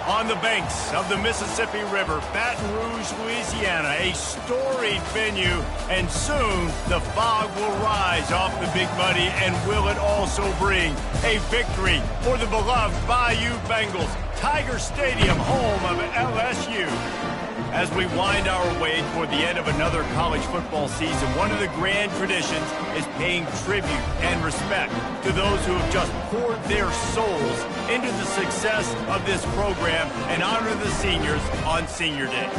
On the banks of the Mississippi River, Baton Rouge, Louisiana, a storied venue, and soon the fog will rise off the Big Muddy, and will it also bring a victory for the beloved Bayou Bengals, Tiger Stadium, home of LSU. As we wind our way toward the end of another college football season, one of the grand traditions is paying tribute and respect to those who have just poured their souls into the success of this program and honor the seniors on Senior Day.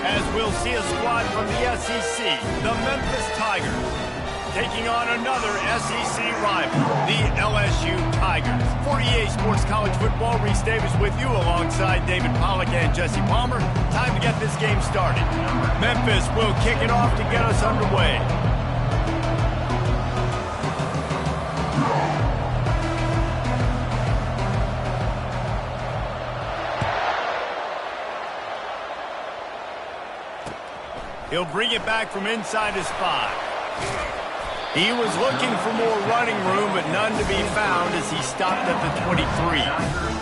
As we'll see a squad from the SEC, the Memphis Tigers, taking on another SEC rival, the LSU Tigers. For EA Sports College Football, Reese Davis with you alongside David Pollack and Jesse Palmer. Time to get this game started. Memphis will kick it off to get us underway. He'll bring it back from inside his 5. He was looking for more running room, but none to be found as he stopped at the 23.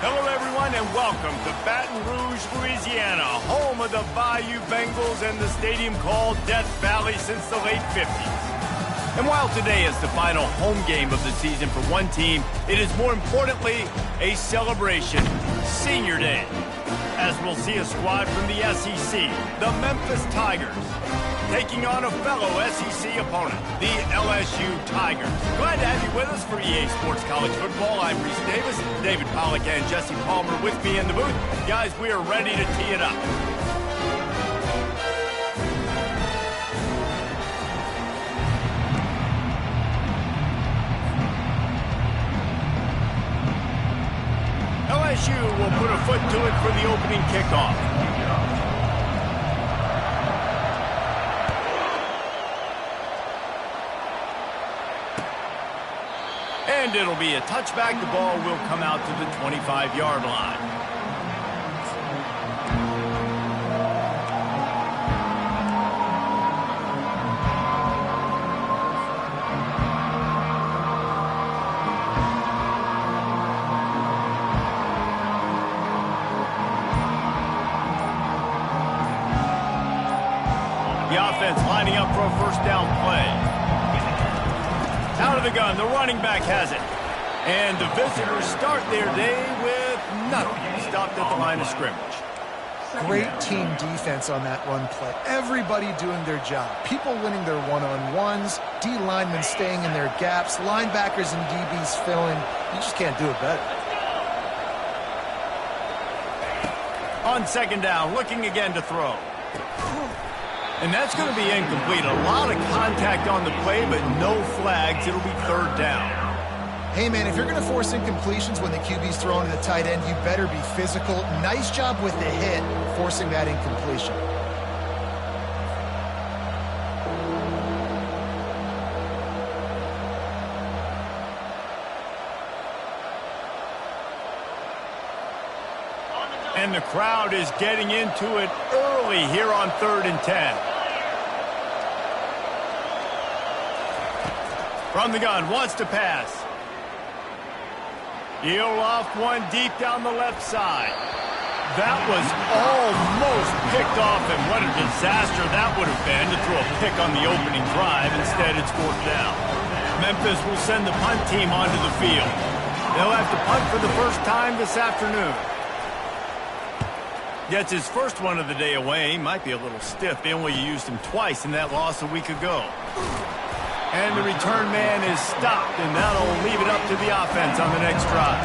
Hello, everyone, and welcome to Baton Rouge, Louisiana, home of the Bayou Bengals and the stadium called Death Valley since the late 50s. And while today is the final home game of the season for one team, it is more importantly a celebration, Senior Day, as we'll see a squad from the SEC, the Memphis Tigers, taking on a fellow SEC opponent, the LSU Tigers. Glad to have you with us for EA Sports College Football. I'm Reese Davis, David Pollack and Jesse Palmer with me in the booth. Guys, we are ready to tee it up. LSU will put a foot to it for the opening kickoff. And it'll be a touchback. The ball will come out to the 25-yard line. The offense lining up for a first down play. Out of the gun, the running back has it. And the visitors start their day with nothing. Stopped at the line of scrimmage. Great team defense on that run play. Everybody doing their job. People winning their one-on-ones, D linemen staying in their gaps, linebackers and DBs filling. You just can't do it better. On second down, looking again to throw. And that's going to be incomplete. A lot of contact on the play, but no flags. It'll be third down. Hey, man, if you're going to force incompletions when the QB's throwing to the tight end, you better be physical. Nice job with the hit, forcing that incompletion. And the crowd is getting into it early here on 3rd and 10. From the gun, wants to pass. He'll off one deep down the left side. That was almost picked off, and what a disaster that would have been to throw a pick on the opening drive. Instead, it's 4th down. Memphis will send the punt team onto the field. They'll have to punt for the first time this afternoon. Gets his first one of the day away. Might be a little stiff. They only used him twice in that loss a week ago. And the return man is stopped, and that'll leave it up to the offense on the next drive.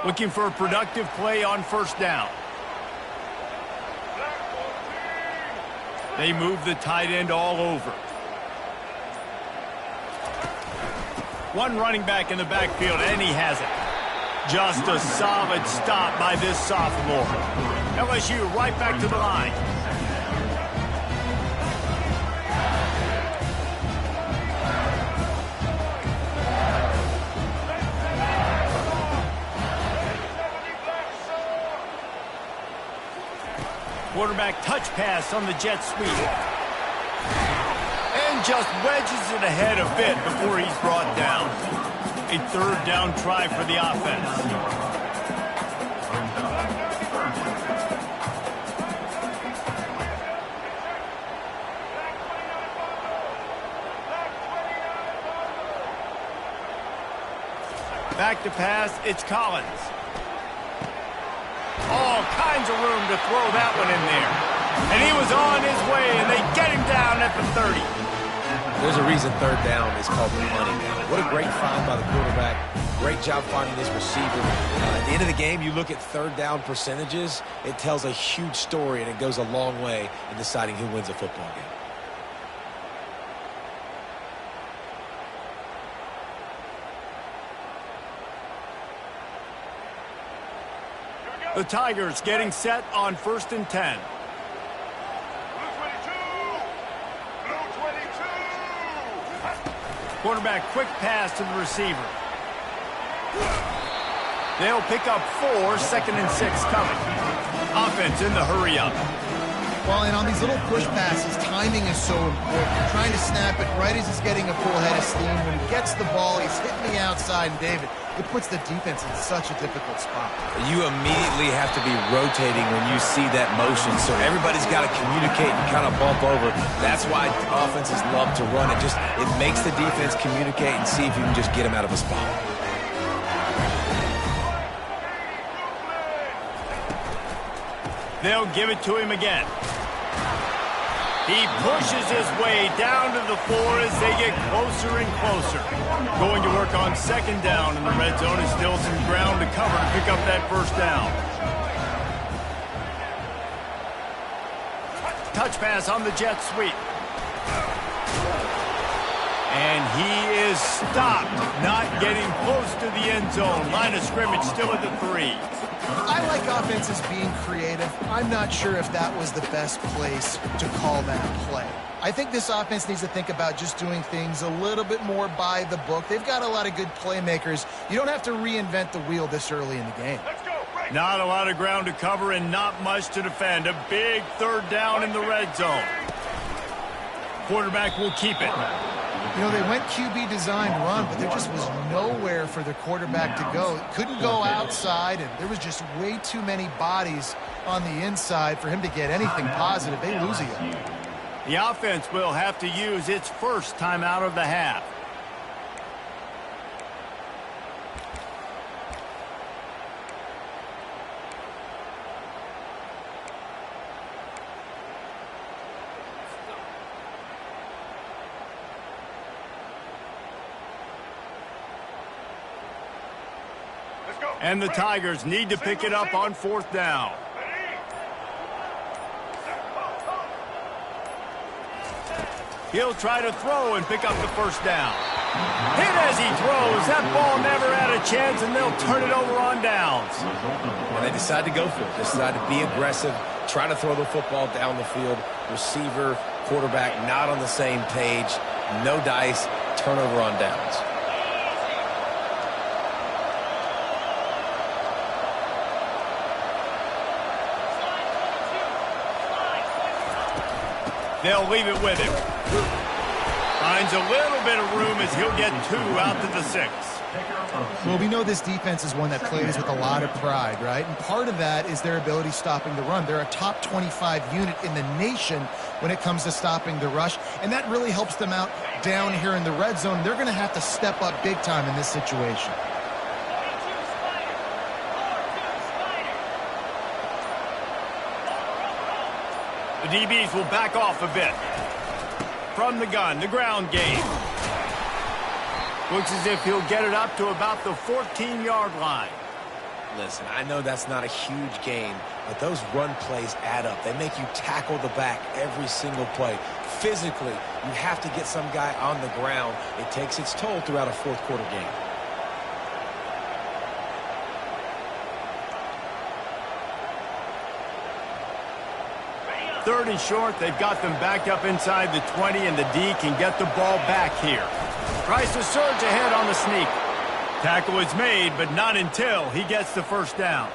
Looking for a productive play on first down. They move the tight end all over. One running back in the backfield, and he has it. Just a solid stop by this sophomore. LSU right back to the line. Quarterback touch pass on the jet sweep. And just wedges it ahead a bit before he's brought down. A 3rd down try for the offense. Back to pass, it's Collins. All kinds of room to throw that one in there. And he was on his way, and they get him down at the 30. There's a reason 3rd down is called the money down. What a great find by the quarterback. Great job finding this receiver. At the end of the game, you look at 3rd down percentages. It tells a huge story, and it goes a long way in deciding who wins a football game. The Tigers getting set on 1st and 10. Blue 22! Blue 22! Quarterback quick pass to the receiver. They'll pick up 4, 2nd and 6 coming. Offense in the hurry up. Well, and on these little push passes, timing is so important. You're trying to snap it right as he's getting a full head of steam. When he gets the ball, he's hitting the outside, and David, it puts the defense in such a difficult spot. You immediately have to be rotating when you see that motion, so everybody's got to communicate and kind of bump over. That's why offenses love to run it. It makes the defense communicate and see if you can just get him out of a spot. They'll give it to him again. He pushes his way down to the 4 as they get closer and closer. Going to work on 2nd down in the red zone is still some ground to cover to pick up that 1st down. Touch pass on the jet sweep. And he is stopped, not getting close to the end zone. Line of scrimmage still at the 3. I like offenses being creative. I'm not sure if that was the best place to call that play. I think this offense needs to think about just doing things a little bit more by the book. They've got a lot of good playmakers. You don't have to reinvent the wheel this early in the game. Not a lot of ground to cover and not much to defend. A big 3rd down in the red zone. Quarterback will keep it. You know, they went QB design run, but there just was nowhere for the quarterback to go. Couldn't go outside, and there was just way too many bodies on the inside for him to get anything positive. They lose again. The offense will have to use its 1st timeout of the half. And the Tigers need to pick it up on 4th down. He'll try to throw and pick up the 1st down. Hit as he throws. That ball never had a chance, and they'll turn it over on downs. And they decide to go for it. They decide to be aggressive, try to throw the football down the field. Receiver, quarterback not on the same page. No dice, turnover on downs. They'll leave it with him. Finds a little bit of room as he'll get 2 out to the 6. Well, we know this defense is one that plays with a lot of pride, right? And part of that is their ability stopping the run. They're a top 25 unit in the nation when it comes to stopping the rush, and that really helps them out down here in the red zone. They're going to have to step up big time in this situation. The DBs will back off a bit. From the gun, the ground game. Looks as if he'll get it up to about the 14-yard line. Listen, I know that's not a huge gain, but those run plays add up. They make you tackle the back every single play. Physically, you have to get some guy on the ground. It takes its toll throughout a 4th quarter game. Third and short, they've got them backed up inside the 20, and the D can get the ball back here. Tries to surge ahead on the sneak. Tackle is made, but not until he gets the 1st down.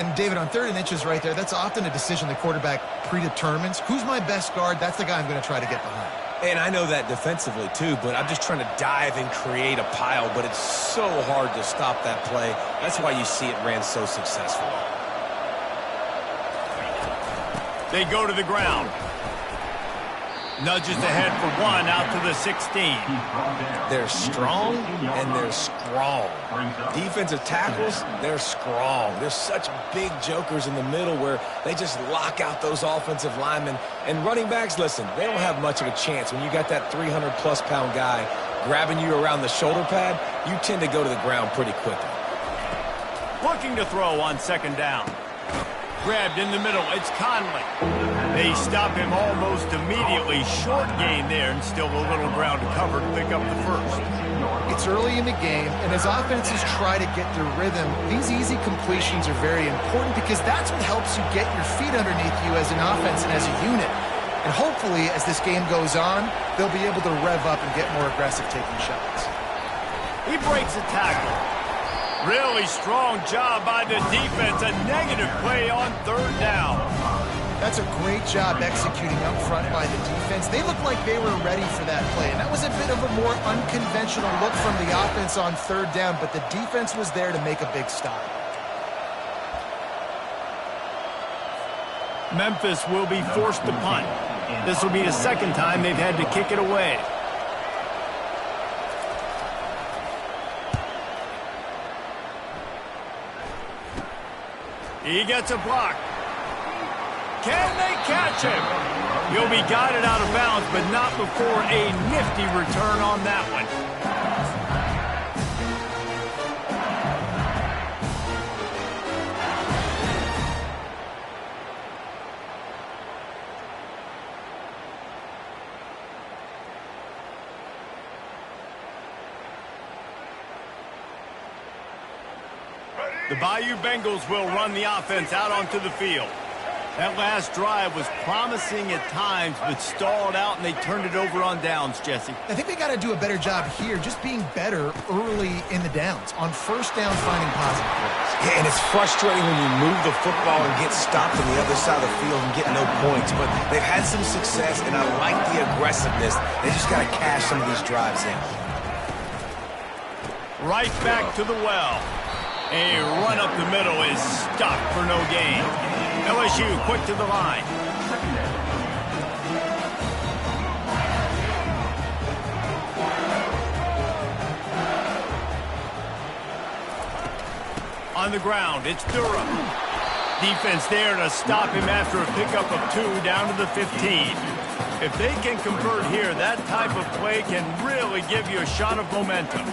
And, David, on 3rd and inches right there, that's often a decision the quarterback predetermines. Who's my best guard? That's the guy I'm going to try to get behind. And I know that defensively, too, but I'm just trying to dive and create a pile, but it's so hard to stop that play. That's why you see it ran so successful. They go to the ground. Nudges ahead for 1 out to the 16. They're strong and they're strong. Defensive tackles, they're strong. They're such big jokers in the middle where they just lock out those offensive linemen. And running backs, listen, they don't have much of a chance. When you got that 300-plus pound guy grabbing you around the shoulder pad, you tend to go to the ground pretty quickly. Looking to throw on 2nd down. Grabbed in the middle, it's Conley. They stop him almost immediately. Short gain there, and still a little ground to cover to pick up the 1st. It's early in the game, and as offenses try to get their rhythm, these easy completions are very important because that's what helps you get your feet underneath you as an offense and as a unit. And hopefully, as this game goes on, they'll be able to rev up and get more aggressive taking shots. He breaks a tackle. Really strong job by the defense. A negative play on third down. That's a great job executing up front by the defense. They looked like they were ready for that play, and that was a bit of a more unconventional look from the offense on third down, but the defense was there to make a big stop. Memphis will be forced to punt. This will be the second time they've had to kick it away. He gets a block. Can they catch him? He'll be guided out of bounds, but not before a nifty return on that one. The Bayou Bengals will run the offense out onto the field. That last drive was promising at times, but stalled out, and they turned it over on downs, Jesse. I think they got to do a better job here, just being better early in the downs, on first down finding positive plays. Yeah, and it's frustrating when you move the football and get stopped on the other side of the field and get no points, but they've had some success, and I like the aggressiveness. They just got to cash some of these drives in. Right back to the well. A run up the middle is stopped for no gain. LSU quick to the line. On the ground, it's Durham. Defense there to stop him after a pickup of 2 down to the 15. If they can convert here, that type of play can really give you a shot of momentum.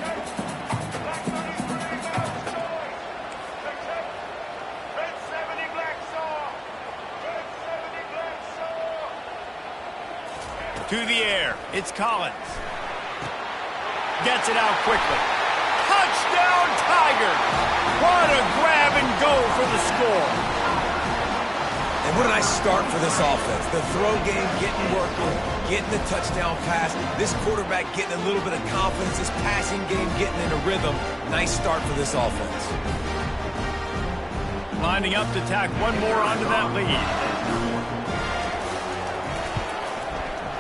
To the air, it's Collins. Gets it out quickly. Touchdown, Tigers! What a grab and go for the score. And what a nice start for this offense. The throw game getting working, getting the touchdown pass. This quarterback getting a little bit of confidence. This passing game getting in a rhythm. Nice start for this offense. Lining up to tack one more onto that lead.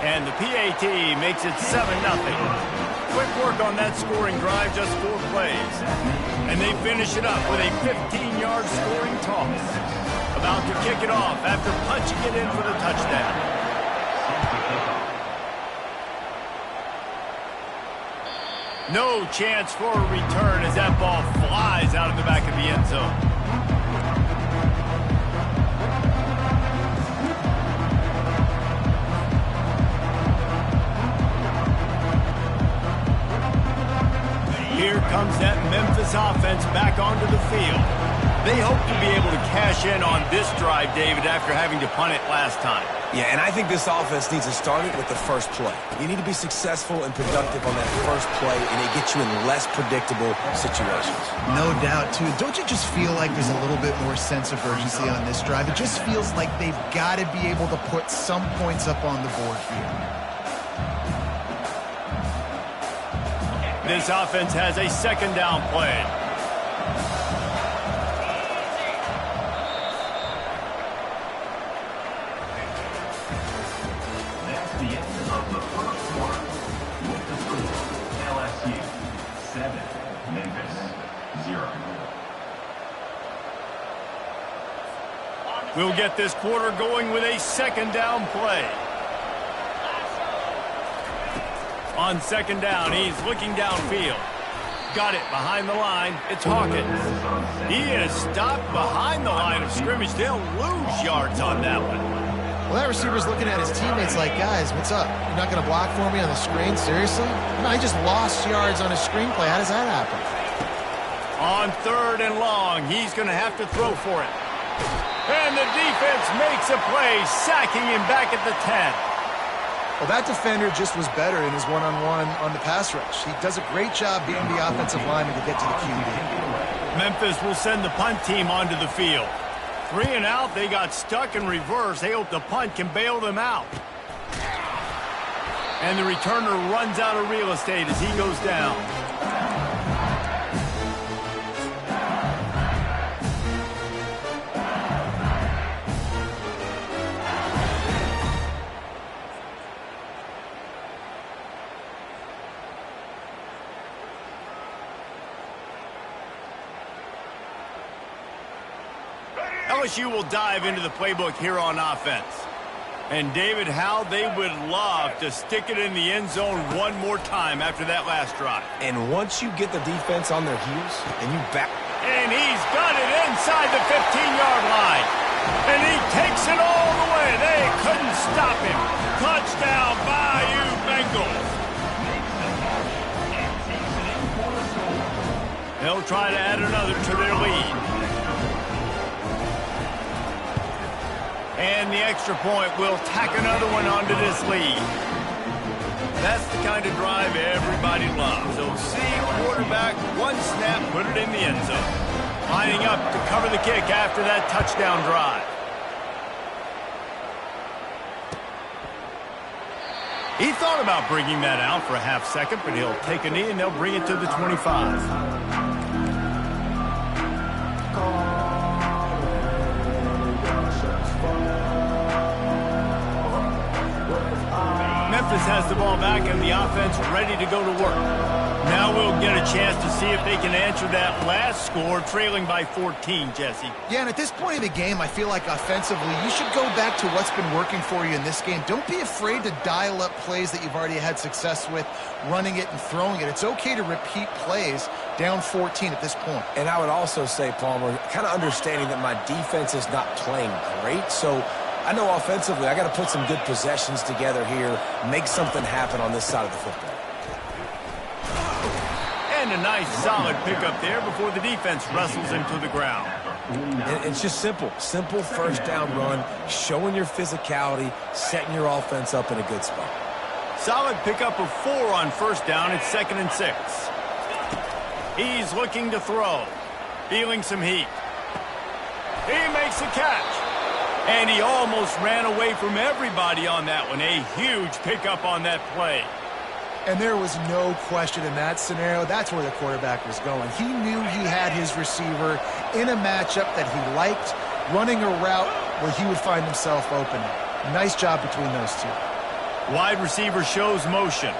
And the PAT makes it 7-0. Quick work on that scoring drive, just 4 plays. And they finish it up with a 15-yard scoring toss. About to kick it off after punching it in for the touchdown. No chance for a return as that ball flies out of the back of the end zone. Here comes that Memphis offense back onto the field. They hope to be able to cash in on this drive, David, after having to punt it last time. Yeah, and I think this offense needs to start it with the first play. You need to be successful and productive on that first play, and it gets you in less predictable situations. No doubt, too. Don't you just feel like there's a little bit more sense of urgency on this drive? It just feels like they've got to be able to put some points up on the board here. This offense has a second down play. That's the end of the first quarter. With the score, LSU 7, Memphis 0. We'll get this quarter going with a second down play. On second down, he's looking downfield. Got it behind the line. It's Hawkins. He is stopped behind the line of scrimmage. They'll lose yards on that one. Well, that receiver's looking at his teammates like, guys, what's up? You're not going to block for me on the screen? Seriously? No, he just lost yards on a screenplay. How does that happen? On third and long, he's going to have to throw for it. And the defense makes a play, sacking him back at the 10. Well, that defender just was better in his one-on-one on the pass rush. He does a great job beating the offensive lineman to get to the QB. Memphis will send the punt team onto the field. 3 and out, they got stuck in reverse. They hope the punt can bail them out. And the returner runs out of real estate as he goes down. LSU will dive into the playbook here on offense. And David, how they would love to stick it in the end zone one more time after that last drive. And once you get the defense on their heels and you back... And he's got it inside the 15-yard line. And he takes it all the way. They couldn't stop him. Touchdown, Bayou Bengals. They'll try to add another to their lead. And the extra point will tack another one onto this lead. That's the kind of drive everybody loves. So see quarterback, one snap, put it in the end zone. Lining up to cover the kick after that touchdown drive. He thought about bringing that out for a half second, but he'll take a knee and they'll bring it to the 25. Memphis has the ball back and the offense ready to go to work. Now we'll get a chance to see if they can answer that last score, trailing by 14, Jesse. Yeah, and at this point in the game, I feel like offensively, you should go back to what's been working for you in this game. Don't be afraid to dial up plays that you've already had success with, running it and throwing it. It's okay to repeat plays down 14 at this point. And I would also say, Palmer, kind of understanding that my defense is not playing great, so I know offensively I got to put some good possessions together here, make something happen on this side of the football. And a nice solid pickup there before the defense wrestles him to the ground. And it's just simple first down run, showing your physicality, setting your offense up in a good spot. Solid pickup of 4 on first down. It's 2nd and 6. He's looking to throw, feeling some heat. He makes a catch. And he almost ran away from everybody on that one. A huge pickup on that play. And there was no question in that scenario. That's where the quarterback was going. He knew he had his receiver in a matchup that he liked, running a route where he would find himself open. Nice job between those two. Wide receiver shows motion.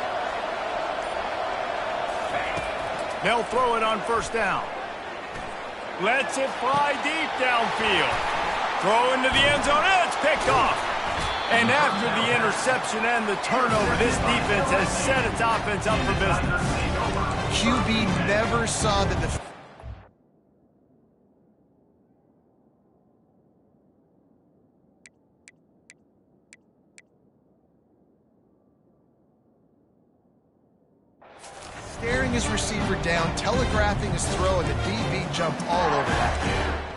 They'll throw it on first down. Lets it fly deep downfield. Throw into the end zone. It's picked off. And after the interception and the turnover, this defense has set its offense up for business. QB never saw the defense. Staring his receiver down, telegraphing his throw, and the DB jumped all over that.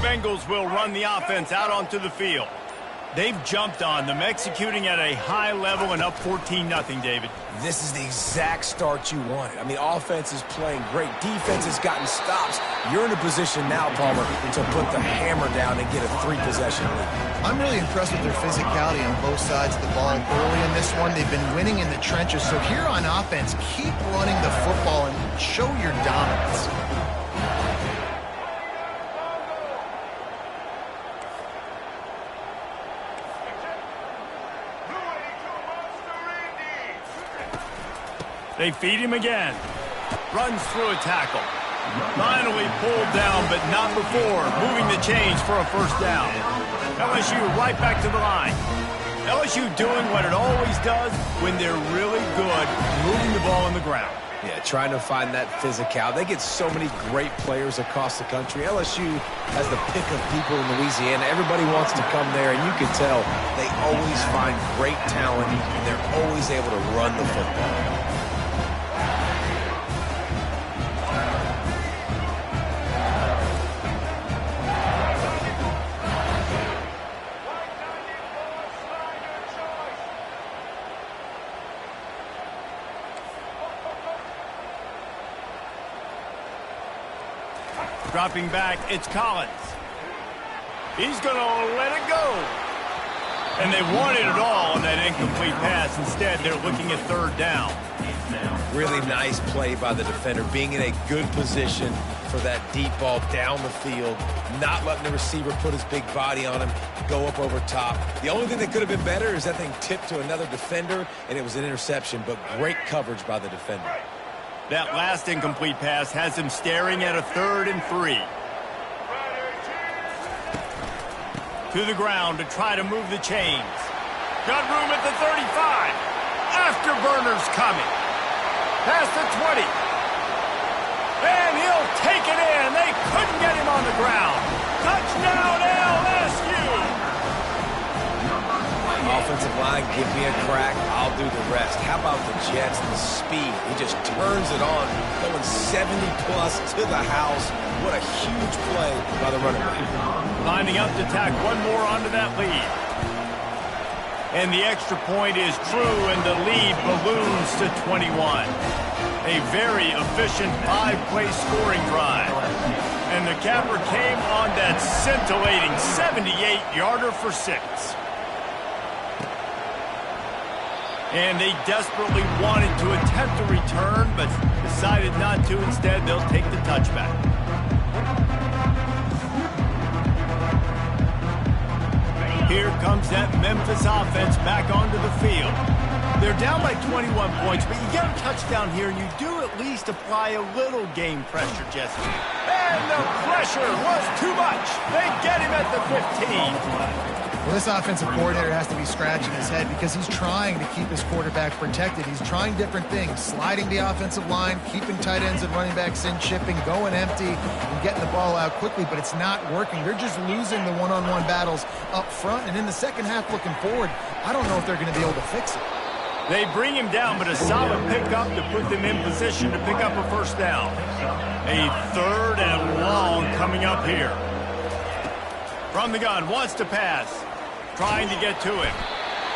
Bengals will run the offense out onto the field. They've jumped on them, executing at a high level and up 14-0, David. This is the exact start you wanted. I mean, offense is playing great. Defense has gotten stops. You're in a position now, Palmer, to put the hammer down and get a 3-possession lead. I'm really impressed with their physicality on both sides of the ball. Early in this one, they've been winning in the trenches. So here on offense, keep running the football and show your dominance. They feed him again. Runs through a tackle. Finally pulled down, but not before moving the chains for a first down. LSU right back to the line. LSU doing what it always does when they're really good, moving the ball on the ground. Yeah, trying to find that physicality. They get so many great players across the country. LSU has the pick of people in Louisiana. Everybody wants to come there, and you can tell they always find great talent, and they're always able to run the football. Dropping back, it's Collins. He's going to let it go. And they wanted it all on that incomplete pass. Instead, they're looking at third down. Really nice play by the defender, being in a good position for that deep ball down the field, not letting the receiver put his big body on him, go up over top. The only thing that could have been better is that thing tipped to another defender, and it was an interception, but great coverage by the defender. That last incomplete pass has him staring at a 3rd and 3. To the ground to try to move the chains. Got room at the 35. Afterburners coming. Past the 20. And he'll take it in. They couldn't get him on the ground. Touchdown LSU. Offensive line, give me a crack, I'll do the rest. How about the Jets, the speed? He just turns it on, going 70-plus to the house. What a huge play by the running back. Lining up to tack one more onto that lead. And the extra point is true, and the lead balloons to 21. A very efficient 5-play scoring drive. And the capper came on that scintillating 78-yarder for 6. And they desperately wanted to attempt a return, but decided not to. Instead, they'll take the touchback. Here comes that Memphis offense back onto the field. They're down by 21 points, but you get a touchdown here, and you do at least apply a little game pressure, Jesse. And the pressure was too much. They get him at the 15. Well, this offensive coordinator has to be scratching his head because he's trying to keep his quarterback protected. He's trying different things, sliding the offensive line, keeping tight ends and running backs in, chipping, going empty, and getting the ball out quickly, but it's not working. They're just losing the one-on-one battles up front, and in the second half looking forward, I don't know if they're going to be able to fix it. They bring him down, but a solid pickup to put them in position to pick up a first down. A 3rd and long coming up here. From the gun, wants to pass. Trying to get to him.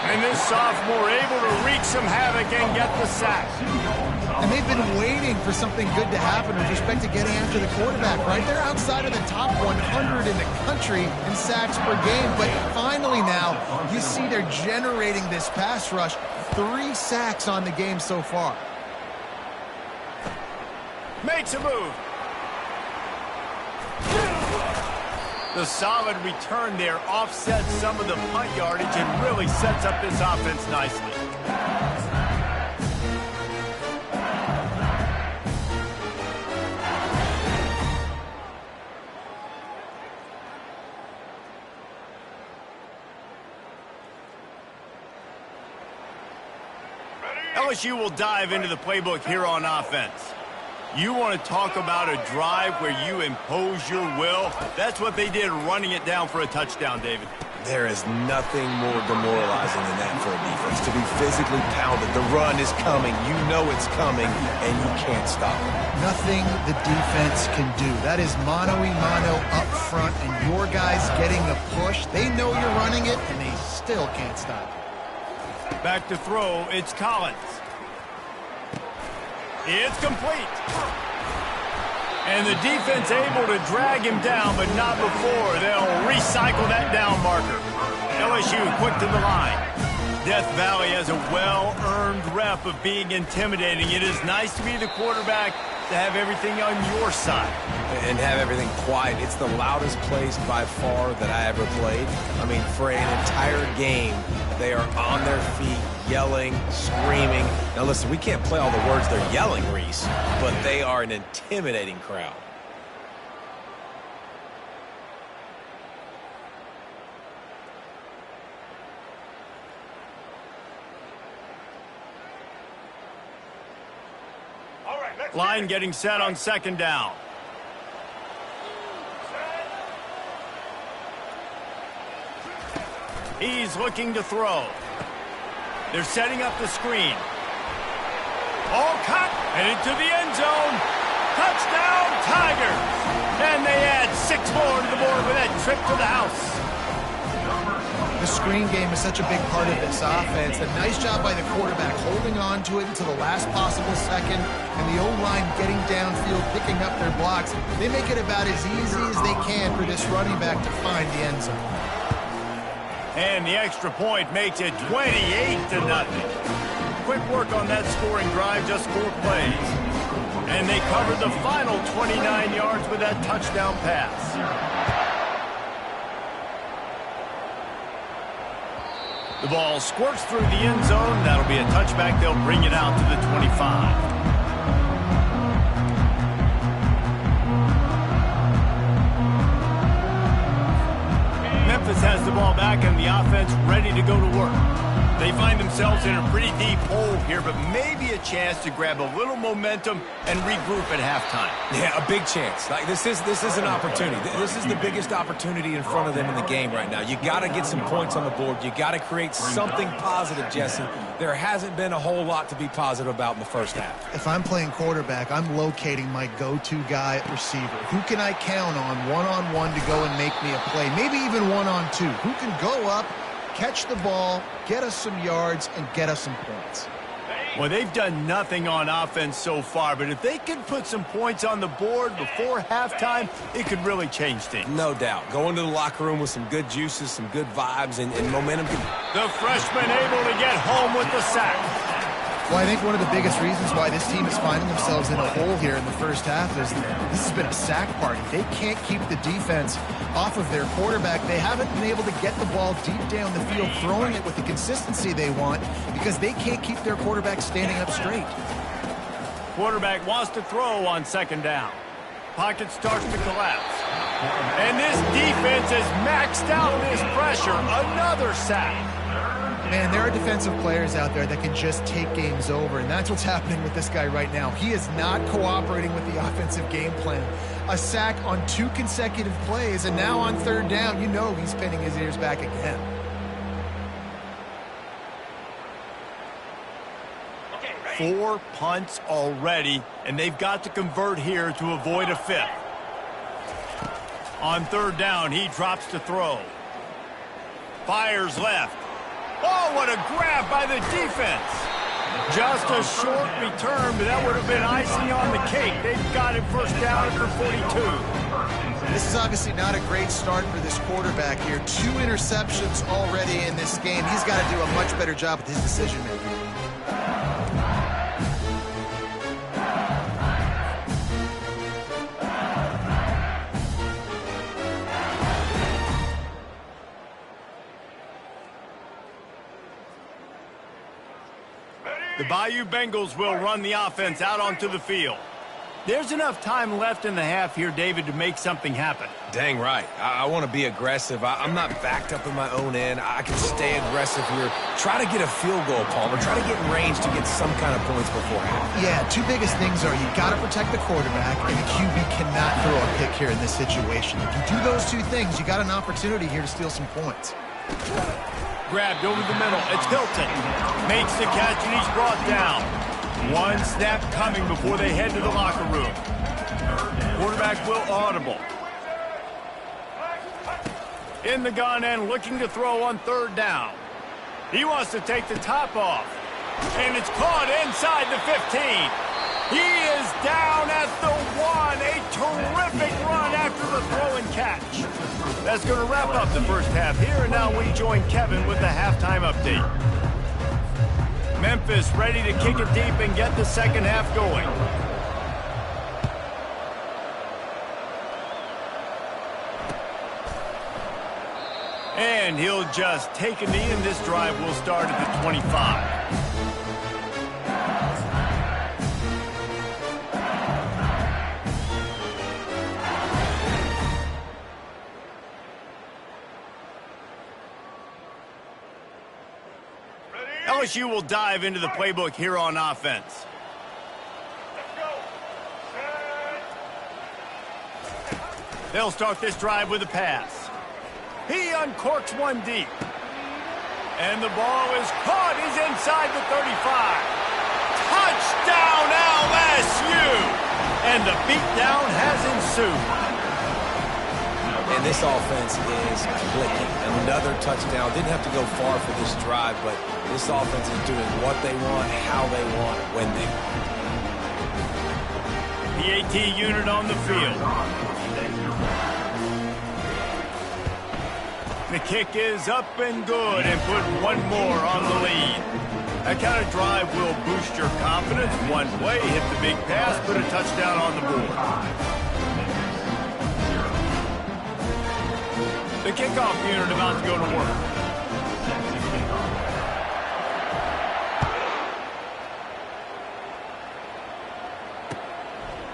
And this sophomore able to wreak some havoc and get the sack. And they've been waiting for something good to happen with respect to getting after the quarterback, right? They're outside of the top 100 in the country in sacks per game, but finally now you see they're generating this pass rush. 3 sacks on the game so far. Makes a move. The solid return there offsets some of the punt yardage and really sets up this offense nicely. LSU will dive into the playbook here on offense. You want to talk about a drive where you impose your will? That's what they did, running it down for a touchdown, David. There is nothing more demoralizing than that for a defense, to be physically pounded. The run is coming. You know it's coming, and you can't stop it. Nothing the defense can do. That is mano-a-mano up front, and your guys getting the push. They know you're running it, and they still can't stop it. Back to throw, it's Collins. It's complete. And the defense able to drag him down, but not before. They'll recycle that down marker. LSU quick to the line. Death Valley has a well-earned rep of being intimidating. It is nice to be the quarterback, to have everything on your side. And have everything quiet. It's the loudest place by far that I ever played. I mean, for an entire game, they are on their feet, yelling, screaming. Now listen, we can't play all the words they're yelling, Reese, but they are an intimidating crowd. Line getting set on second down. He's looking to throw. They're setting up the screen. All cut and into the end zone. Touchdown, Tigers. And they add 6 more to the board with that trip to the house. The screen game is such a big part of this offense. A nice job by the quarterback holding on to it until the last possible second, and the O-line getting downfield, picking up their blocks. They make it about as easy as they can for this running back to find the end zone. And the extra point makes it 28-0. Quick work on that scoring drive, just 4 plays. And they covered the final 29 yards with that touchdown pass. The ball squirts through the end zone. That'll be a touchback. They'll bring it out to the 25. Memphis has the ball back and the offense ready to go to work. They find themselves in a pretty deep hole here, but maybe a chance to grab a little momentum and regroup at halftime. Yeah, a big chance. Like this is an opportunity. This is the biggest opportunity in front of them in the game right now. You got to get some points on the board. You got to create something positive, Jesse. There hasn't been a whole lot to be positive about in the first half. If I'm playing quarterback, I'm locating my go-to guy at receiver. Who can I count on one-on-one to go and make me a play? Maybe even one-on-two. Who can go up, catch the ball, get us some yards, and get us some points? Well, they've done nothing on offense so far, but if they can put some points on the board before halftime, it could really change things. No doubt. Go into the locker room with some good juices, some good vibes, and momentum. The freshman able to get home with the sack. Well, I think one of the biggest reasons why this team is finding themselves in a hole here in the first half is that this has been a sack party. They can't keep the defense off of their quarterback. They haven't been able to get the ball deep down the field, throwing it with the consistency they want because they can't keep their quarterback standing up straight. Quarterback wants to throw on second down. Pocket starts to collapse. And this defense has maxed out this pressure. Another sack. Man, there are defensive players out there that can just take games over, and that's what's happening with this guy right now. He is not cooperating with the offensive game plan. A sack on 2 consecutive plays, and now on third down, you know he's pinning his ears back again. Okay, 4 punts already, and they've got to convert here to avoid a 5th. On third down, he drops to throw. Fires left. Oh, what a grab by the defense. Just a short return, but that would have been icing on the cake. They've got it first down after 42. This is obviously not a great start for this quarterback here. 2 interceptions already in this game. He's got to do a much better job with his decision-making. The Bayou Bengals will run the offense out onto the field. There's enough time left in the half here, David, to make something happen. Dang right. I want to be aggressive. I'm not backed up in my own end. I can stay aggressive here. Try to get a field goal, Palmer. Try to get in range to get some kind of points before half. Yeah, 2 biggest things are you got to protect the quarterback, and the QB cannot throw a pick here in this situation. If you do those 2 things, you got an opportunity here to steal some points. Grabbed over the middle. It's Hilton. Makes the catch, and he's brought down. 1 snap coming before they head to the locker room. Quarterback will audible. In the gun and looking to throw on third down. He wants to take the top off. And it's caught inside the 15. He is down at the 1. A terrific run after the throw and catch. That's going to wrap up the first half here, and now we join Kevin with the halftime update. Memphis ready to kick it deep and get the second half going. And he'll just take a knee, and this drive will start at the 25. LSU will dive into the playbook here on offense. They'll start this drive with a pass. He uncorks one deep. And the ball is caught. He's inside the 35. Touchdown LSU! And the beatdown has ensued. And this offense is clicking. Another touchdown. Didn't have to go far for this drive, but this offense is doing what they want, how they want, when they want. The AT unit on the field. The kick is up and good and put one more on the lead. That kind of drive will boost your confidence. One play, hit the big pass, put a touchdown on the board. The kickoff unit about to go to work.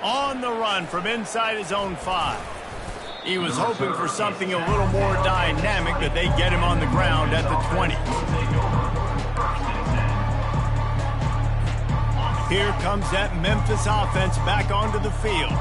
On the run from inside his own 5. He was hoping for something a little more dynamic, but they get him on the ground at the 20. Here comes that Memphis offense back onto the field.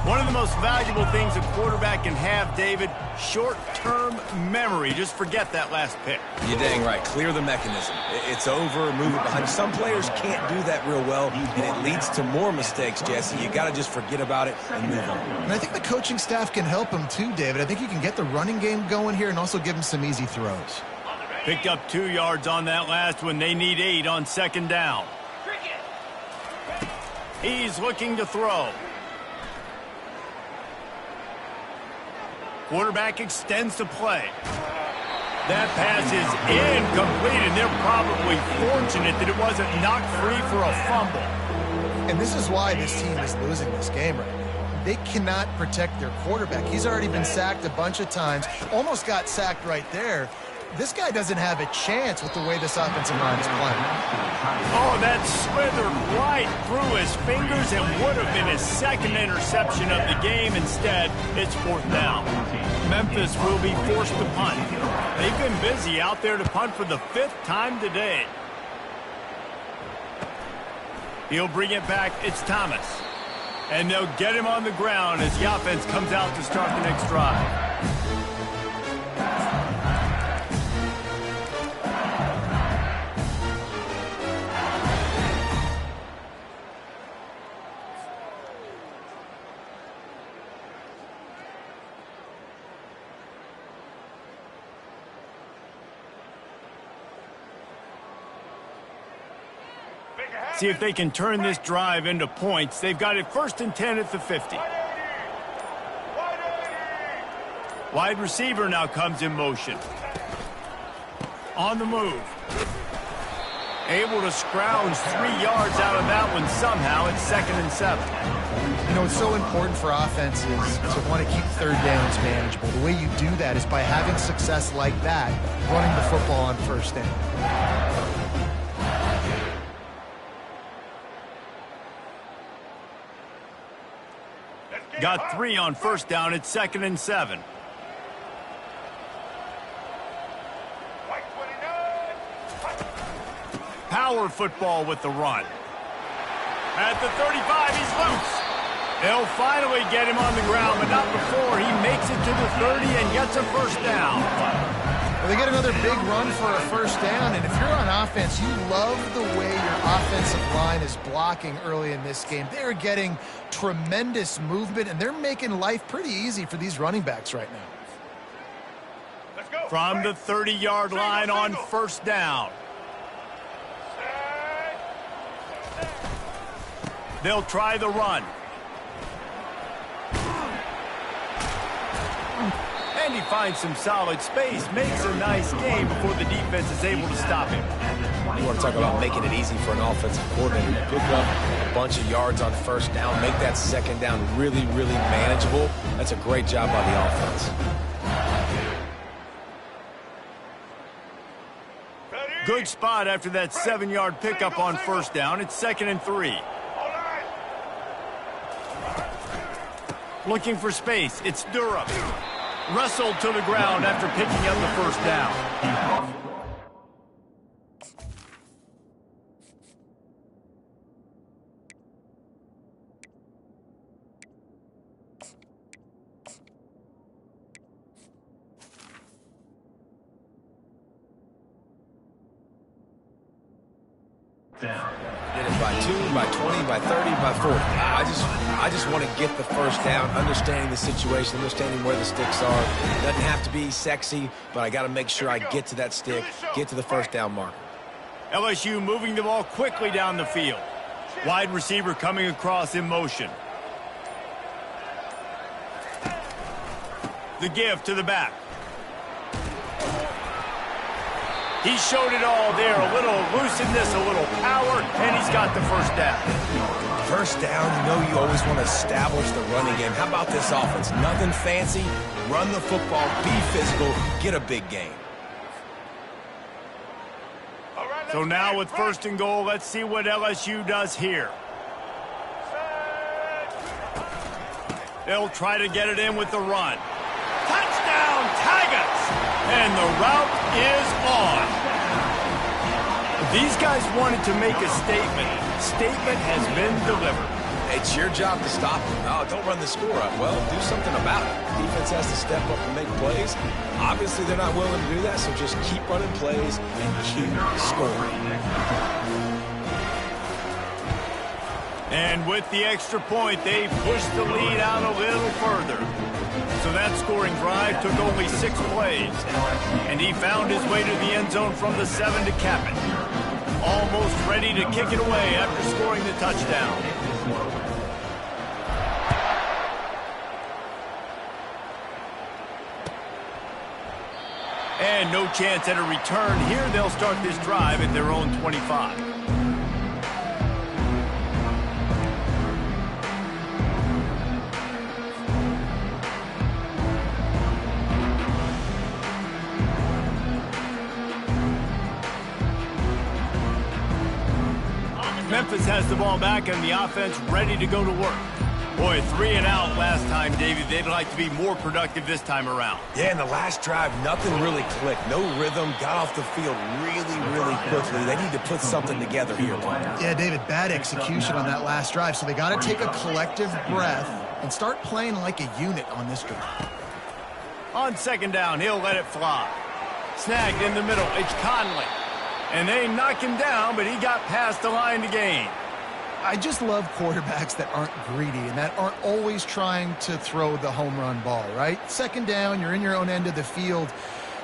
One of the most valuable things a quarterback can have, David, short-term memory. Just forget that last pick. You're dang right. Clear the mechanism. It's over, move it behind you. Some players can't do that real well, and it leads to more mistakes, Jesse. You got to just forget about it and move on. And I think the coaching staff can help him too, David. I think you can get the running game going here and also give him some easy throws. Picked up 2 yards on that last one. They need 8 on second down. He's looking to throw. Quarterback extends the play. That pass is incomplete, and they're probably fortunate that it wasn't knocked free for a fumble. And this is why this team is losing this game right now. They cannot protect their quarterback. He's already been sacked a bunch of times, almost got sacked right there. This guy doesn't have a chance with the way this offensive line is playing. Oh, that slithered right through his fingers and would have been his second interception of the game. Instead, it's 4th down. Memphis will be forced to punt. They've been busy out there to punt for the 5th time today. He'll bring it back. It's Thomas. And they'll get him on the ground as the offense comes out to start the next drive. See if they can turn this drive into points. They've got it 1st and 10 at the 50. Wide receiver now comes in motion. On the move. Able to scrounge 3 yards out of that one somehow. It's 2nd and 7. You know, it's so important for offenses to want to keep third downs manageable. The way you do that is by having success like that, running the football on 1st down. Got 3 on 1st down. It's 2nd and 7. Power football with the run. At the 35, he's loose. They'll finally get him on the ground, but not before he makes it to the 30 and gets a 1st down. Well, they get another big run for a 1st down, and if you're on offense, you love the way your offensive line is blocking early in this game. They're getting tremendous movement, and they're making life pretty easy for these running backs right now. From the 30-yard line on 1st down. They'll try the run. And he finds some solid space, makes a nice game before the defense is able to stop him. You want to talk about making it easy for an offensive coordinator. Pick up a bunch of yards on 1st down, make that 2nd down really, really manageable. That's a great job by the offense. Good spot after that 7-yard pickup on 1st down. It's 2nd and 3. Looking for space. It's Durham. Wrestled to the ground after picking up the 1st down. Did it by 2, by 20, by 30, by 40. I just want to get the first down, understanding the situation, understanding where the sticks are. It doesn't have to be sexy, but I got to make sure I get to that stick, get to the first down marker. LSU moving the ball quickly down the field. Wide receiver coming across in motion. The give to the back. He showed it all there. A little elusiveness, a little power, and he's got the first down. First down, you know you always want to establish the running game. How about this offense? Nothing fancy. Run the football, be physical, get a big gain. So now with first and goal, let's see what LSU does here. They'll try to get it in with the run. Touchdown, Tigers! And the route is on. These guys wanted to make a statement. Statement has been delivered. It's your job to stop them. Oh, don't run the score up. Well, do something about it. Defense has to step up and make plays. Obviously, they're not willing to do that, so just keep running plays and keep scoring. And with the extra point, they pushed the lead out a little further. So that scoring drive took only 6 plays. And he found his way to the end zone from the 7 to cap it. Almost ready to kick it away after scoring the touchdown. And no chance at a return. Here they'll start this drive at their own 25. Memphis has the ball back and the offense ready to go to work. Boy, 3 and out last time, Davey. They'd like to be more productive this time around. Yeah, in the last drive, nothing really clicked. No rhythm, got off the field really quickly. They need to put something together here. Yeah, David, bad execution on that last drive, so they got to take a collective breath and start playing like a unit on this drive. On second down, he'll let it fly. Snagged in the middle, it's Conley. And they knock him down, but he got past the line to gain. I just love quarterbacks that aren't greedy and that aren't always trying to throw the home run ball, right? Second down, you're in your own end of the field.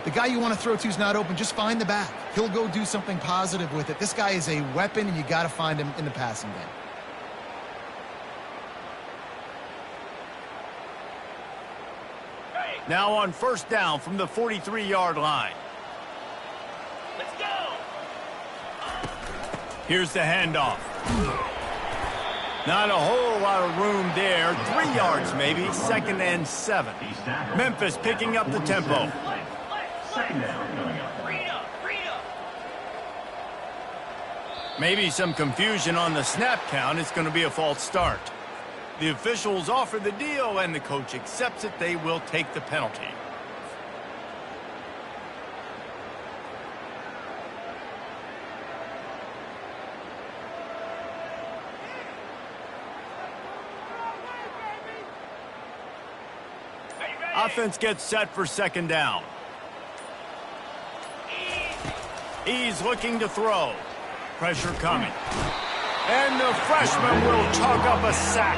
The guy you want to throw to is not open. Just find the back. He'll go do something positive with it. This guy is a weapon, and you got to find him in the passing game. Now on first down from the 43-yard line. Let's go! Here's the handoff. Not a whole lot of room there. 3 yards maybe. 2nd and 7. Memphis picking up the tempo. Second down coming up. Maybe some confusion on the snap count. It's going to be a false start. The officials offer the deal, and the coach accepts it. They will take the penalty. Offense gets set for second down. He's looking to throw. Pressure coming. And the freshman will chalk up a sack.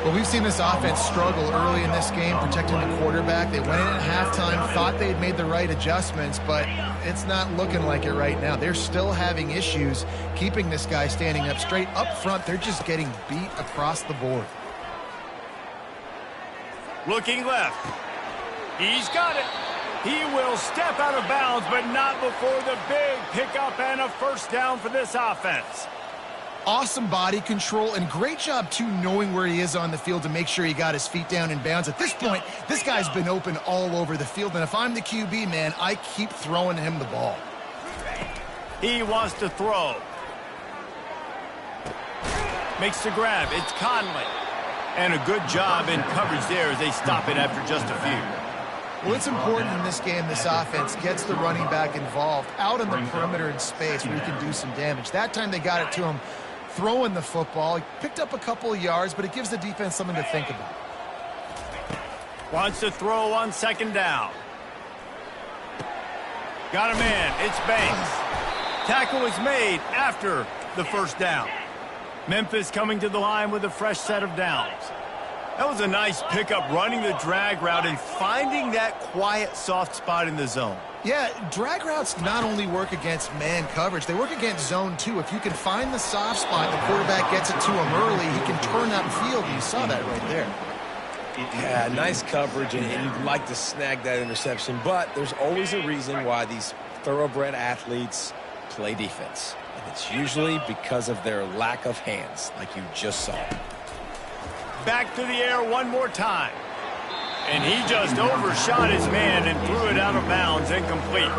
Well, we've seen this offense struggle early in this game, protecting the quarterback. They went in at halftime, thought they had made the right adjustments, but it's not looking like it right now. They're still having issues keeping this guy standing up straight. Up front, they're just getting beat across the board. Looking left. He's got it. He will step out of bounds, but not before the big pickup and a first down for this offense. Awesome body control and great job, too, knowing where he is on the field to make sure he got his feet down in bounds. At this point, this guy's been open all over the field, and if I'm the QB, man, I keep throwing him the ball. He wants to throw. Makes the grab. It's Conley. And a good job in coverage there as they stop it after just a few. Well, it's important in this game this offense gets the running back involved out on the perimeter in space where he can do some damage. That time they got it to him throwing the football. He picked up a couple of yards, but it gives the defense something to think about. Wants to throw on second down. Got a man. It's Banks. Tackle is made after the first down. Memphis coming to the line with a fresh set of downs. That was a nice pickup, running the drag route and finding that quiet, soft spot in the zone. Yeah, drag routes not only work against man coverage, they work against zone too. If you can find the soft spot, the quarterback gets it to him early, he can turn that field, and you saw that right there. Yeah, nice coverage, and you'd like to snag that interception, but there's always a reason why these thoroughbred athletes play defense. And it's usually because of their lack of hands, like you just saw. Back to the air one more time. And he just overshot his man and threw it out of bounds, incomplete.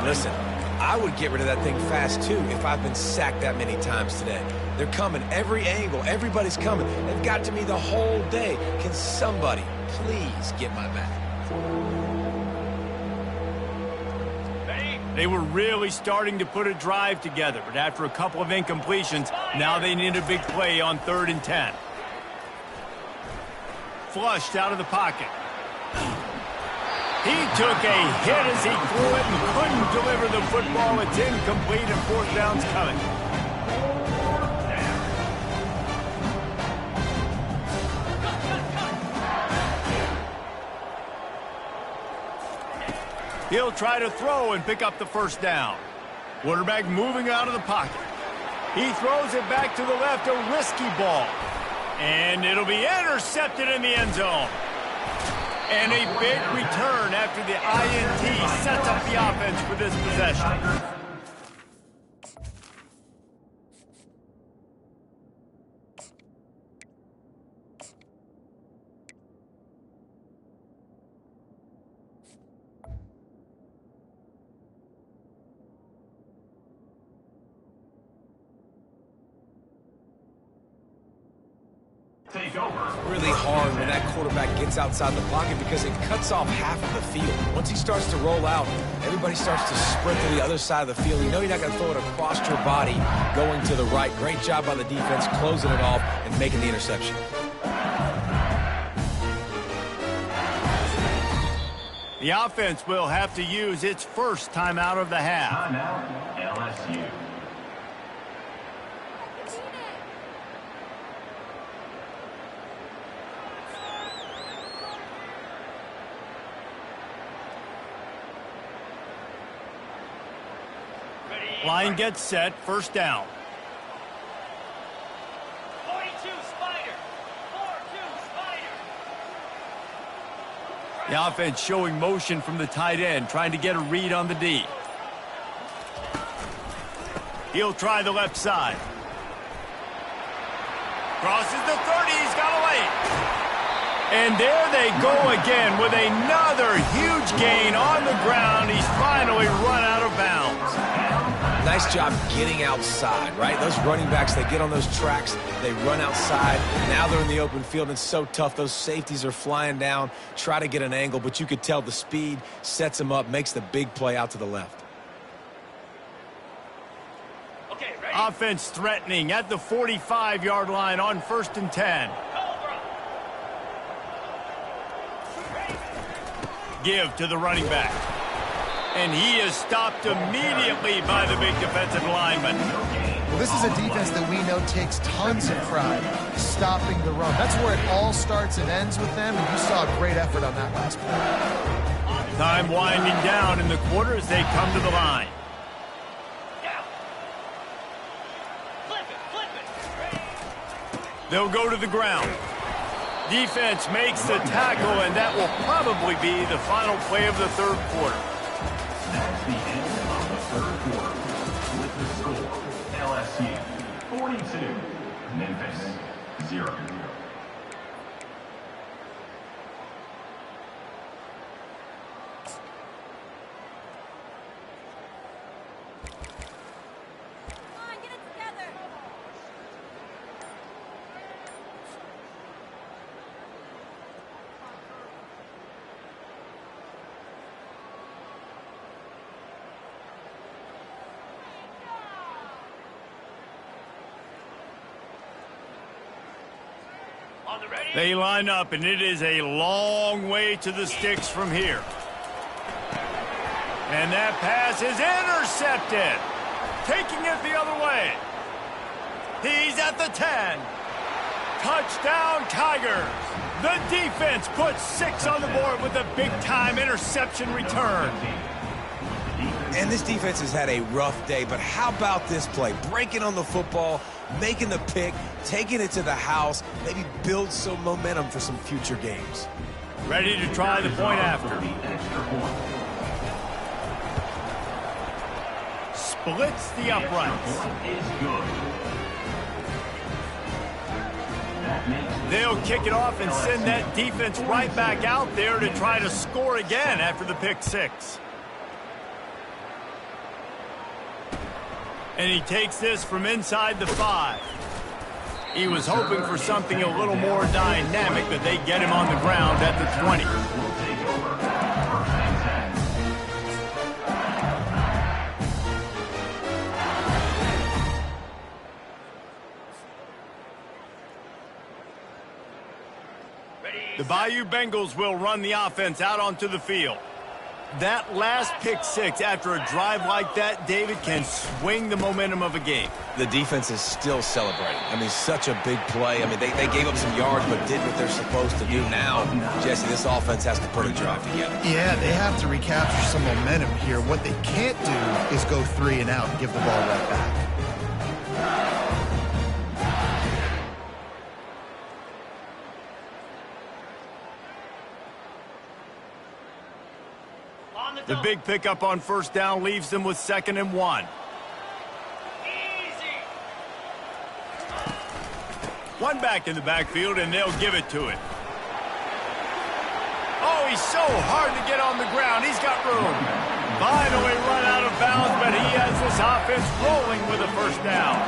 Listen, I would get rid of that thing fast, too, if I've been sacked that many times today. They're coming every angle. Everybody's coming. They've got to me the whole day. Can somebody please get my back? They were really starting to put a drive together, but after a couple of incompletions, now they need a big play on 3rd and 10. Flushed out of the pocket. He took a hit as he threw it and couldn't deliver the football. It's incomplete and 4th down's coming. He'll try to throw and pick up the 1st down. Quarterback moving out of the pocket. He throws it back to the left, a risky ball. And it'll be intercepted in the end zone. And a big return after the INT sets up the offense for this possession. Really hard when that quarterback gets outside the pocket because it cuts off half of the field. Once he starts to roll out, everybody starts to sprint to the other side of the field. You know you're not going to throw it across your body going to the right. Great job by the defense closing it off and making the interception. The offense will have to use its first timeout of the half. Timeout, LSU. Line gets set, 1st down. 42 Spider. 4-2 Spider. The offense showing motion from the tight end, trying to get a read on the D. He'll try the left side. Crosses the 30, he's got a lane. And there they go again with another huge gain on the ground. He's finally run out of bounds. Nice job getting outside, right? Those running backs, they get on those tracks, they run outside. Now they're in the open field. It's so tough. Those safeties are flying down, try to get an angle, but you could tell the speed sets them up, makes the big play out to the left. Okay, ready? Offense threatening at the 45-yard line on 1st and 10. Give to the running back. And he is stopped immediately by the big defensive lineman. Well, this is a defense that we know takes tons of pride stopping the run. That's where it all starts and ends with them, and you saw a great effort on that last play. Time winding down in the quarter as they come to the line. Down. Flip it. They'll go to the ground. Defense makes the tackle, and that will probably be the final play of the 3rd quarter. That's the end of the 3rd quarter. With the score, LSU 42, Memphis 0. They line up, and it is a long way to the sticks from here. And that pass is intercepted. Taking it the other way. He's at the 10. Touchdown, Tigers. The defense puts 6 on the board with a big-time interception return. And this defense has had a rough day, but how about this play? Breaking on the football, making the pick, taking it to the house, maybe build some momentum for some future games. Ready to try the point after. Splits the uprights. They'll kick it off and send that defense right back out there to try to score again after the pick 6. And he takes this from inside the 5. He was hoping for something a little more dynamic, but they get him on the ground at the 20. The Bayou Bengals will run the offense out onto the field. That last pick 6 after a drive like that, David, can swing the momentum of a game. The defense is still celebrating. I mean, such a big play. I mean, they gave up some yards but did what they're supposed to do. Now, Jesse, this offense has to put a drive together. Yeah, they have to recapture some momentum here. What they can't do is go 3 and out and give the ball right back. The big pickup on first down leaves them with 2nd and 1. Easy. One back in the backfield, and they'll give it to it. Oh, he's so hard to get on the ground. He's got room. Finally run out of bounds, but he has this offense rolling with a first down.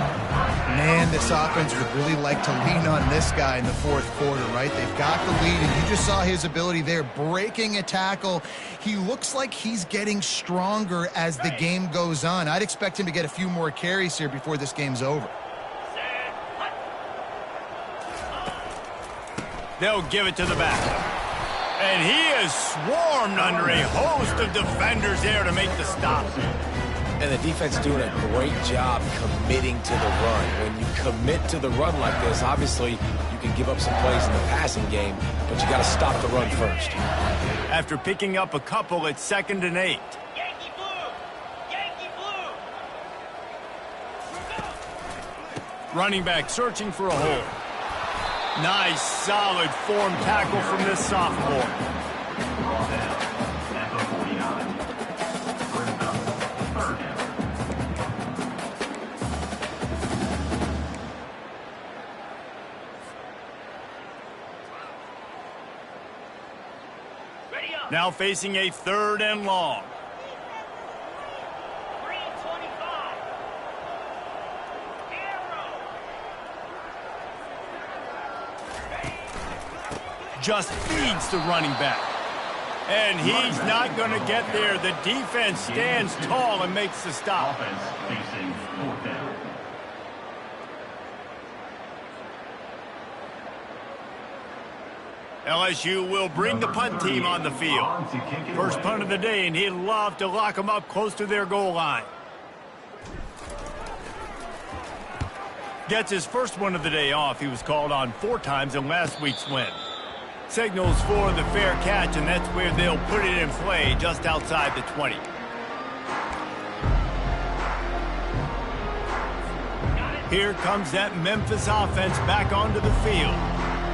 Man, this offense would really like to lean on this guy in the 4th quarter, right? They've got the lead, and you just saw his ability there, breaking a tackle. He looks like he's getting stronger as the game goes on. I'd expect him to get a few more carries here before this game's over. They'll give it to the back. And he is swarmed under a host of defenders there to make the stop. And the defense doing a great job committing to the run. When you commit to the run like this, obviously you can give up some plays in the passing game, but you got to stop the run first. After picking up a couple, it's 2nd and 8. Yankee blue. Yankee blue. Running back searching for a hole. Nice, solid form tackle from this sophomore. Now facing a 3rd and long. 3:25. Just feeds the running back. And he's not going to get there. The defense stands tall and makes the stop. Offense facing 4th down. LSU will bring the punt team on the field. First punt of the day, and he'd love to lock them up close to their goal line. Gets his first one of the day off. He was called on 4 times in last week's win. Signals for the fair catch, and that's where they'll put it in play, just outside the 20. Here comes that Memphis offense back onto the field.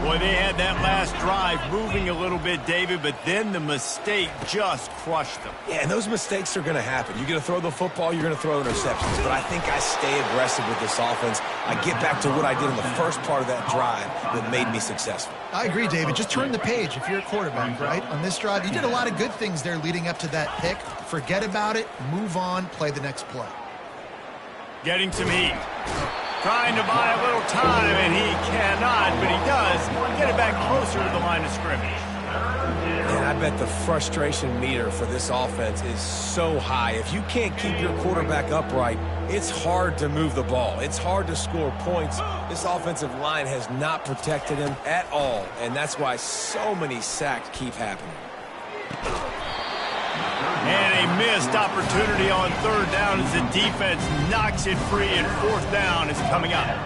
Boy, they had that last drive moving a little bit, David, but then the mistake just crushed them. Yeah, and those mistakes are going to happen. You're going to throw the football, you're going to throw interceptions. But I think I stay aggressive with this offense. I get back to what I did in the first part of that drive that made me successful. I agree, David. Just turn the page if you're a quarterback, right? On this drive, you did a lot of good things there leading up to that pick. Forget about it, move on, play the next play. Getting some heat. Trying to buy a little time, and he cannot, but he does get it back closer to the line of scrimmage. And I bet the frustration meter for this offense is so high. If you can't keep your quarterback upright, it's hard to move the ball. It's hard to score points. This offensive line has not protected him at all, and that's why so many sacks keep happening. And a missed opportunity on 3rd down as the defense knocks it free, and 4th down is coming up.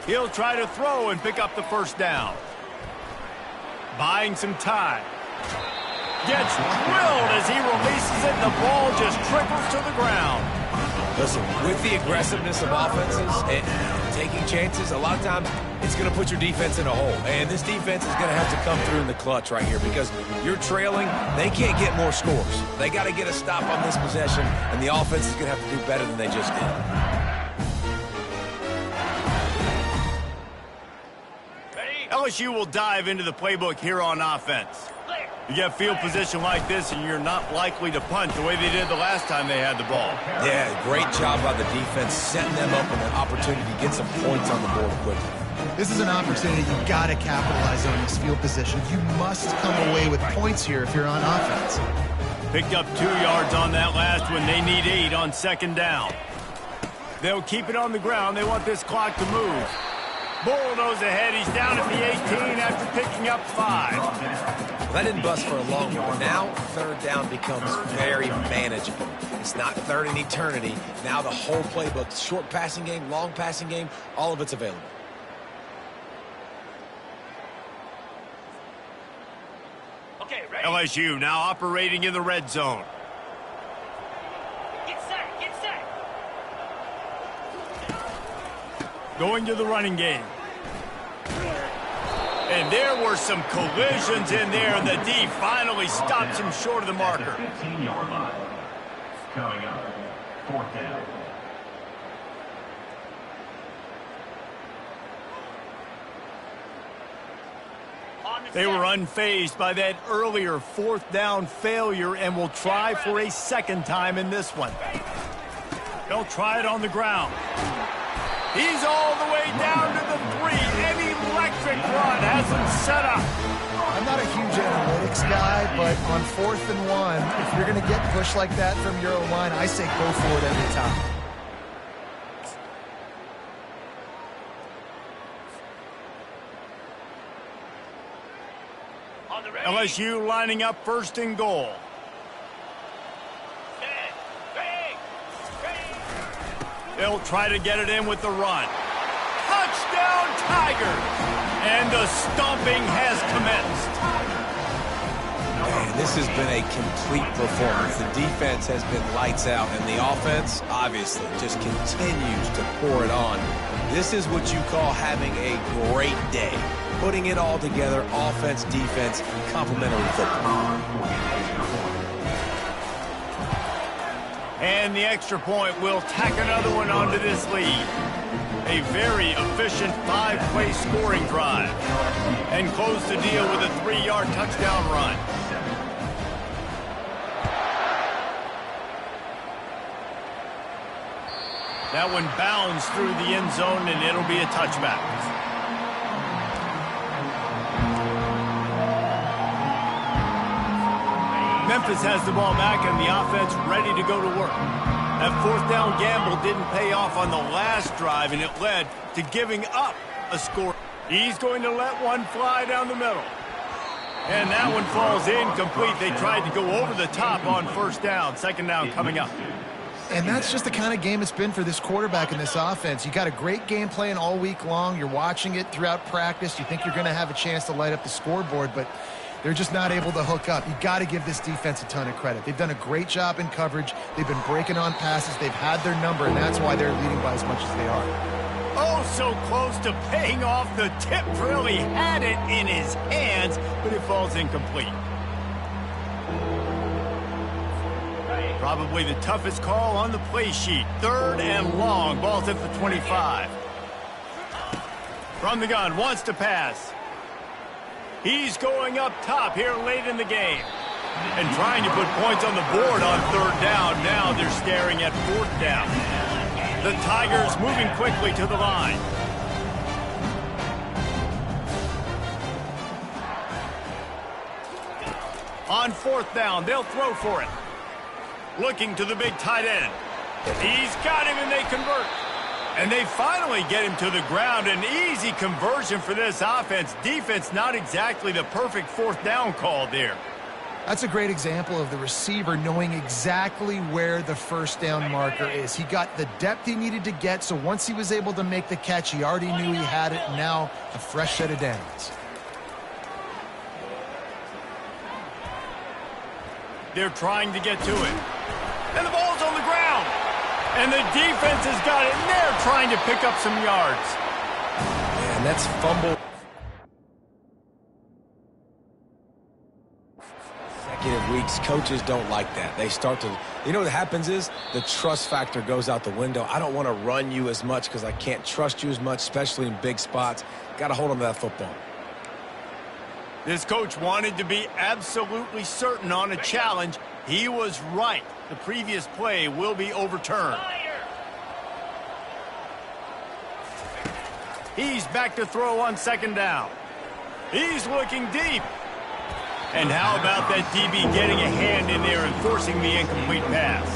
He'll try to throw and pick up the first down. Buying some time. Gets drilled as he releases it. The ball just trickles to the ground. Listen, with the aggressiveness of offenses and taking chances, a lot of times it's going to put your defense in a hole. And this defense is going to have to come through in the clutch right here because you're trailing. They can't get more scores. They got to get a stop on this possession, and the offense is going to have to do better than they just did. LSU will dive into the playbook here on offense. You get field position like this, and you're not likely to punt the way they did the last time they had the ball. Yeah, great job by the defense, setting them up with an opportunity to get some points on the board quickly. This is an opportunity you've got to capitalize on this field position. You must come away with points here if you're on offense. Picked up 2 yards on that last one. They need 8 on second down. They'll keep it on the ground. They want this clock to move. Bulldoze ahead. He's down at the 18 after picking up 5. That didn't bust for a long one. Now, third down becomes very manageable. It's not third in eternity. Now the whole playbook, short passing game, long passing game, all of it's available. Okay, ready? LSU now operating in the red zone. Get set, get set. Going to the running game. And there were some collisions in there, and the D finally stops him short of the marker. 15-yard line. Coming up, fourth down. They were unfazed by that earlier fourth down failure and will try for a second time in this one. They'll try it on the ground. He's all the way down to the 3. An electric run has him set up. I'm not a huge analytics guy, but on 4th and 1, if you're going to get pushed like that from your O-line, I say go for it every time. On the ready. LSU lining up 1st and goal. Set, ready, ready. They'll try to get it in with the run. Touchdown, Tigers! And the stomping has commenced. Man, this has been a complete performance. The defense has been lights out, and the offense, obviously, just continues to pour it on. This is what you call having a great day. Putting it all together, offense, defense, complementary football. And the extra point will tack another one onto this lead. A very efficient 5-play scoring drive. And close the deal with a 3-yard touchdown run. That one bounds through the end zone, and it'll be a touchback. Memphis has the ball back, and the offense ready to go to work. That 4th down gamble didn't pay off on the last drive, and it led to giving up a score. He's going to let one fly down the middle. And that one falls incomplete. They tried to go over the top on 1st down. 2nd down coming up. And that's just the kind of game it's been for this quarterback in this offense. You got a great game plan all week long. You're watching it throughout practice. You think you're going to have a chance to light up the scoreboard, but they're just not able to hook up. You got to give this defense a ton of credit. They've done a great job in coverage. They've been breaking on passes. They've had their number, and that's why they're leading by as much as they are. Oh, so close to paying off. The tip really had it in his hands, but it falls incomplete. Probably the toughest call on the play sheet. 3rd and long. Ball's at the 25. From the gun, wants to pass. He's going up top here late in the game. And trying to put points on the board on 3rd down. Now they're staring at 4th down. The Tigers moving quickly to the line. On 4th down, they'll throw for it. Looking to the big tight end. He's got him, and they convert. And they finally get him to the ground. An easy conversion for this offense. Defense, not exactly the perfect 4th down call there. That's a great example of the receiver knowing exactly where the first down marker is. He got the depth he needed to get, so once he was able to make the catch, he already knew he had it, and now a fresh set of downs. They're trying to get to it. And the ball's on the ground. And the defense has got it, and they're trying to pick up some yards. And that's fumble. Consecutive weeks, coaches don't like that. They start to, you know what happens is the trust factor goes out the window. I don't want to run you as much because I can't trust you as much, especially in big spots. Got to hold on to that football. This coach wanted to be absolutely certain on a challenge. He was right. The previous play will be overturned. He's back to throw on second down. He's looking deep. And how about that DB getting a hand in there and forcing the incomplete pass?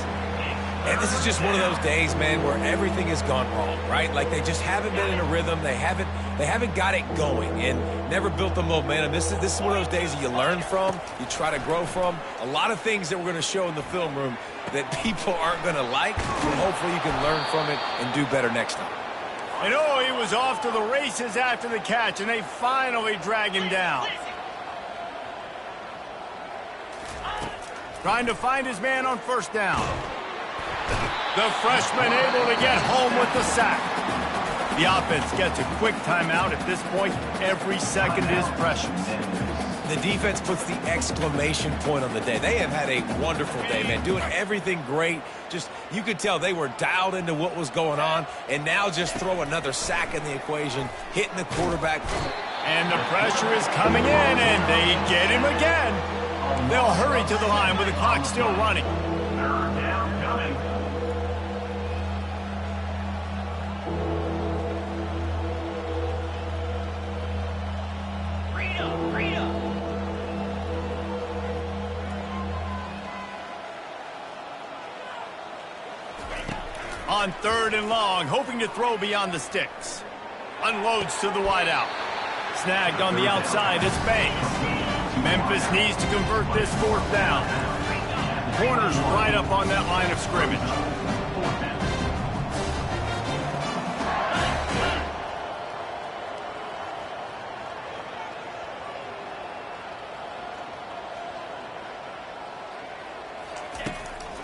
And this is just one of those days, man, where everything has gone wrong, right? Like they just haven't been in a rhythm. They haven't got it going and never built the momentum. This is one of those days that you learn from, you try to grow from. A lot of things that we're going to show in the film room that people aren't going to like, but hopefully you can learn from it and do better next time. And oh, he was off to the races after the catch, and they finally drag him down. Trying to find his man on first down. The freshman able to get home with the sack. The offense gets a quick timeout. At this point, every second is precious. The defense puts the exclamation point on the day. They have had a wonderful day, man, doing everything great. Just, you could tell they were dialed into what was going on, and now just throw another sack in the equation, hitting the quarterback. And the pressure is coming in, and they get him again. They'll hurry to the line with the clock still running. Third down coming. Freedom. On third and long, hoping to throw beyond the sticks. Unloads to the wideout. Snagged on the outside, it's Banks. Memphis needs to convert this fourth down. Corners right up on that line of scrimmage.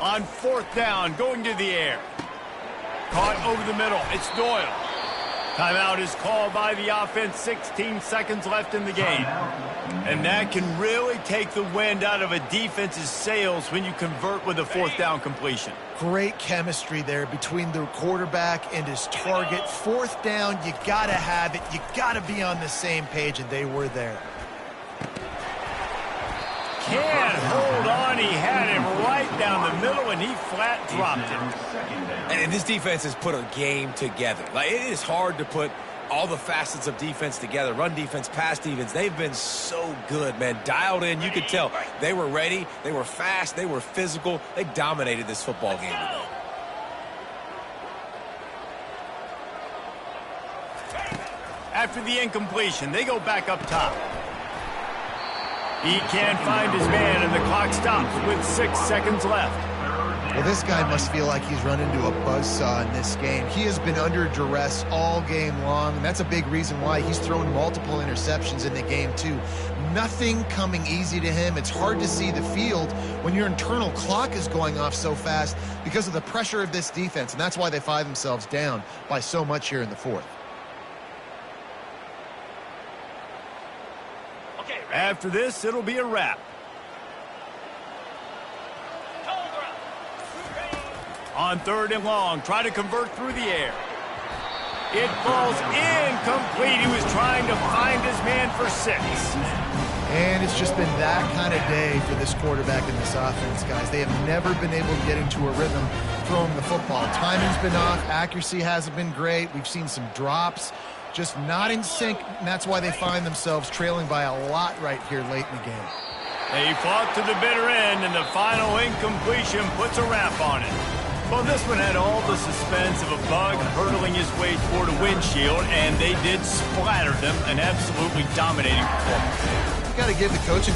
On fourth down, going to the air. Caught over the middle. It's Doyle. Timeout is called by the offense. 16 seconds left in the game. And that can really take the wind out of a defense's sails when you convert with a fourth down completion. Great chemistry there between the quarterback and his target. Fourth down, you got to have it. You got to be on the same page, and they were there. Can't hold on. He had him right down the middle, and he flat dropped it. And this defense has put a game together. Like, it is hard to put all the facets of defense together. Run defense, pass defense. They've been so good, man. Dialed in. You could tell they were ready. They were fast. They were physical. They dominated this football game today. After the incompletion, they go back up top. He can't find his man, and the clock stops with 6 seconds left. Well, this guy must feel like he's run into a buzzsaw in this game. He has been under duress all game long, and that's a big reason why he's thrown multiple interceptions in the game, too. Nothing coming easy to him. It's hard to see the field when your internal clock is going off so fast because of the pressure of this defense, and that's why they find themselves down by so much here in the fourth. After this, it'll be a wrap. On third and long, try to convert through the air. It falls incomplete. He was trying to find his man for 6. And it's just been that kind of day for this quarterback and this offense, guys. They have never been able to get into a rhythm throwing the football. Timing's been off. Accuracy hasn't been great. We've seen some drops. Just not in sync, and that's why they find themselves trailing by a lot right here late in the game. They fought to the bitter end, and the final incompletion puts a wrap on it. Well, this one had all the suspense of a bug hurtling his way toward a windshield, and they did splatter them, an absolutely dominating performance. You got to give the coaching